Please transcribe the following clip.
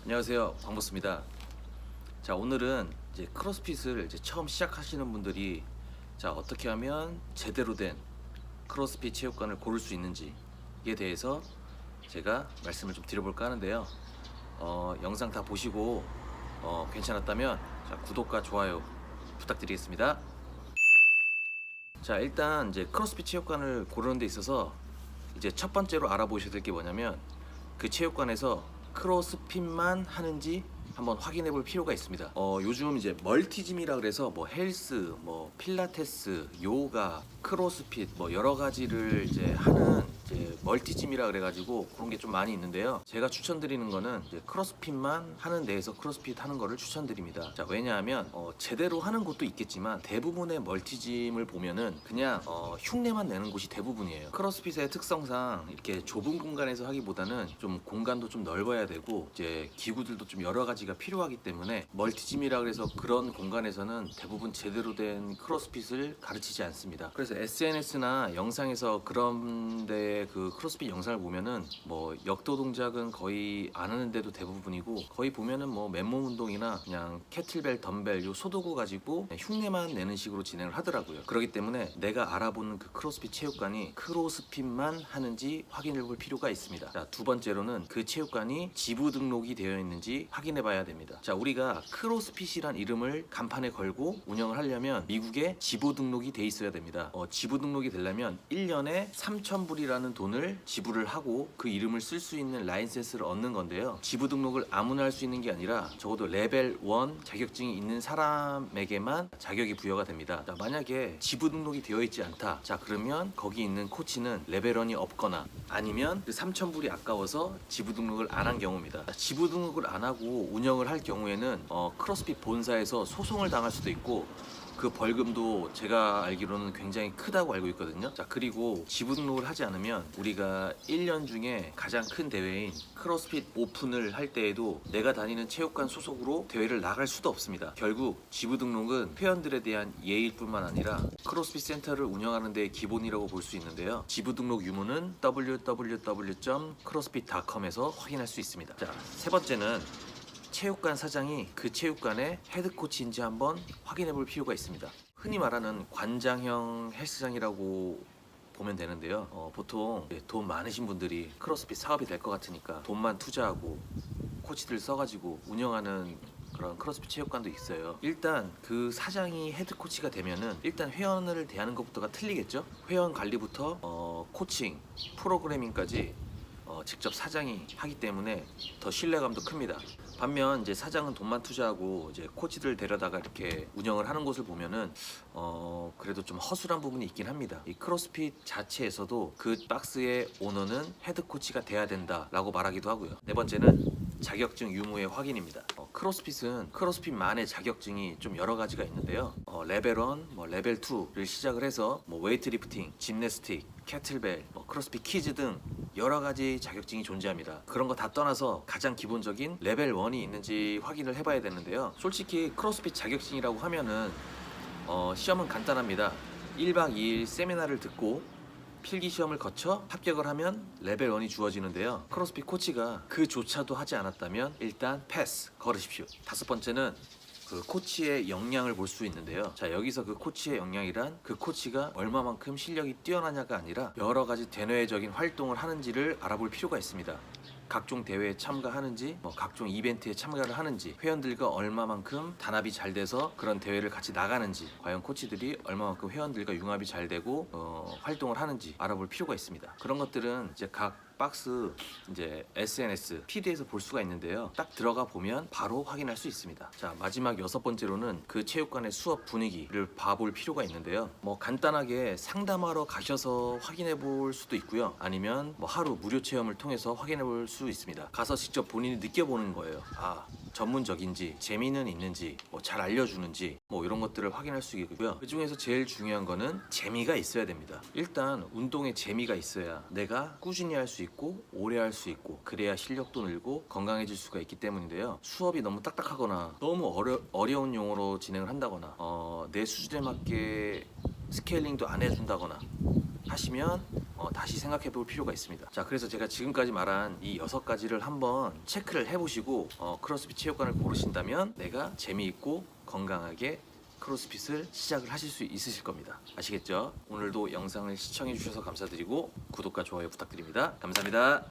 안녕하세요, 광보스입니다. 자, 오늘은 이제 크로스핏을 이제 처음 시작하시는 분들이 어떻게 하면 제대로 된 크로스핏 체육관을 고를 수 있는지에 대해서 제가 말씀을 좀 드려볼까 하는데요. 영상 다 보시고 괜찮았다면 구독과 좋아요 부탁드리겠습니다. 자, 일단 이제 크로스핏 체육관을 고르는 데 있어서 이제 첫 번째로 알아보셔야 될 게 뭐냐면 그 체육관에서 크로스핏만 하는지 한번 확인해 볼 필요가 있습니다. 요즘 이제 멀티짐이라 그래서 뭐 헬스, 뭐 필라테스, 요가, 크로스핏 뭐 여러 가지를 이제 하는 이제 멀티짐이라 그래가지고 그런 게 좀 많이 있는데요. 제가 추천드리는 거는 이제 크로스핏만 하는 데에서 크로스핏 하는 거를 추천드립니다. 자, 왜냐하면 제대로 하는 곳도 있겠지만 대부분의 멀티짐을 보면은 그냥 흉내만 내는 곳이 대부분이에요. 크로스핏의 특성상 이렇게 좁은 공간에서 하기보다는 좀 공간도 좀 넓어야 되고 이제 기구들도 좀 여러 가지가 필요하기 때문에 멀티짐이라 그래서 그런 공간에서는 대부분 제대로 된 크로스핏을 가르치지 않습니다. 그래서 SNS나 영상에서 그런 데의 그 크로스핏 영상을 보면은 뭐 역도 동작은 거의 안 하는데도 대부분이고 거의 보면은 뭐 맨몸 운동이나 그냥 캐틀벨, 덤벨 요 소도구 가지고 흉내만 내는 식으로 진행을 하더라고요. 그렇기 때문에 내가 알아보는 그 크로스핏 체육관이 크로스핏만 하는지 확인해 볼 필요가 있습니다. 자, 두 번째로는 그 체육관이 지부 등록이 되어 있는지 확인해 봐야 됩니다. 자, 우리가 크로스핏이란 이름을 간판에 걸고 운영을 하려면 미국에 지부 등록이 돼 있어야 됩니다. 지부 등록이 되려면 1년에 3,000불이라는 돈을 지불을 하고 그 이름을 쓸 수 있는 라이센스를 얻는 건데요. 지부 등록을 아무나 할 수 있는 게 아니라 적어도 레벨 1 자격증이 있는 사람에게만 자격이 부여가 됩니다. 자, 만약에 지부 등록이 되어 있지 않다. 자, 그러면 거기 있는 코치는 레벨 1이 없거나 아니면 그 3,000불이 아까워서 지부 등록을 안 한 경우입니다. 자, 지부 등록을 안 하고 운영을 할 경우에는 크로스핏 본사에서 소송을 당할 수도 있고 그 벌금도 제가 알기로는 굉장히 크다고 알고 있거든요. 자, 그리고 지부 등록을 하지 않으면 우리가 1년 중에 가장 큰 대회인 크로스핏 오픈을 할 때에도 내가 다니는 체육관 소속으로 대회를 나갈 수도 없습니다. 결국 지부 등록은 회원들에 대한 예의일 뿐만 아니라 크로스핏 센터를 운영하는 데의 기본이라고 볼 수 있는데요. 지부 등록 유무는 www.crossfit.com에서 확인할 수 있습니다. 자, 세 번째는 체육관 사장이 그 체육관의 헤드코치인지 한번 확인해 볼 필요가 있습니다. 흔히 말하는 관장형 헬스장이라고 보면 되는데요. 보통 돈 많으신 분들이 크로스핏 사업이 될 것 같으니까 돈만 투자하고 코치들 써가지고 운영하는 그런 크로스핏 체육관도 있어요. 일단 그 사장이 헤드코치가 되면은 일단 회원을 대하는 것부터가 틀리겠죠. 회원 관리부터 코칭, 프로그래밍까지 직접 사장이 하기 때문에 더 신뢰감도 큽니다. 반면 이제 사장은 돈만 투자하고 이제 코치들 데려다가 이렇게 운영을 하는 곳을 보면은 그래도 좀 허술한 부분이 있긴 합니다. 이 크로스핏 자체에서도 그 박스의 오너는 헤드 코치가 돼야 된다라고 말하기도 하고요. 네 번째는 자격증 유무의 확인입니다. 크로스핏은 크로스핏만의 자격증이 좀 여러 가지가 있는데요. 레벨 1, 레벨 2를 시작을 해서 웨이트리프팅, 짐내스틱, 캐틀벨, 크로스핏 키즈 등 여러 가지 자격증이 존재합니다. 그런 거 다 떠나서 가장 기본적인 레벨 1이 있는지 확인을 해봐야 되는데요. 솔직히 크로스핏 자격증이라고 하면은 시험은 간단합니다. 1박 2일 세미나를 듣고 필기 시험을 거쳐 합격을 하면 레벨 1이 주어지는데요. 크로스핏 코치가 그조차도 하지 않았다면 일단 패스 걸으십시오. 다섯 번째는 그 코치의 역량을 볼 수 있는데요. 자, 여기서 그 코치의 역량이란 그 코치가 얼마만큼 실력이 뛰어나냐가 아니라 여러 가지 대내적인 활동을 하는지를 알아볼 필요가 있습니다. 각종 대회에 참가하는지, 각종 이벤트에 참가를 하는지, 회원들과 얼마만큼 단합이 잘 돼서 그런 대회를 같이 나가는지, 과연 코치들이 얼마만큼 회원들과 융합이 잘 되고 활동을 하는지 알아볼 필요가 있습니다. 그런 것들은 이제 각 박스 이제 SNS, PD에서 볼 수가 있는데요. 딱 들어가 보면 바로 확인할 수 있습니다. 자, 마지막 여섯 번째로는 그 체육관의 수업 분위기를 봐볼 필요가 있는데요. 간단하게 상담하러 가셔서 확인해 볼 수도 있고요. 아니면 하루 무료 체험을 통해서 확인해 볼 수 있습니다. 가서 직접 본인이 느껴보는 거예요. 전문적인지, 재미는 있는지, 잘 알려주는지 이런 것들을 확인할 수 있고요. 그 중에서 제일 중요한 거는 재미가 있어야 됩니다. 일단 운동에 재미가 있어야 내가 꾸준히 할 수 있고 오래 할 수 있고 그래야 실력도 늘고 건강해질 수가 있기 때문인데요. 수업이 너무 딱딱하거나 너무 어려운 용어로 진행을 한다거나 내 수준에 맞게 스케일링도 안 해준다거나 하시면 다시 생각해 볼 필요가 있습니다. 자, 그래서 제가 지금까지 말한 이 6가지를 한번 체크를 해보시고 크로스핏 체육관을 고르신다면 내가 재미있고 건강하게 크로스핏을 시작을 하실 수 있으실 겁니다. 아시겠죠? 오늘도 영상을 시청해 주셔서 감사드리고 구독과 좋아요 부탁드립니다. 감사합니다.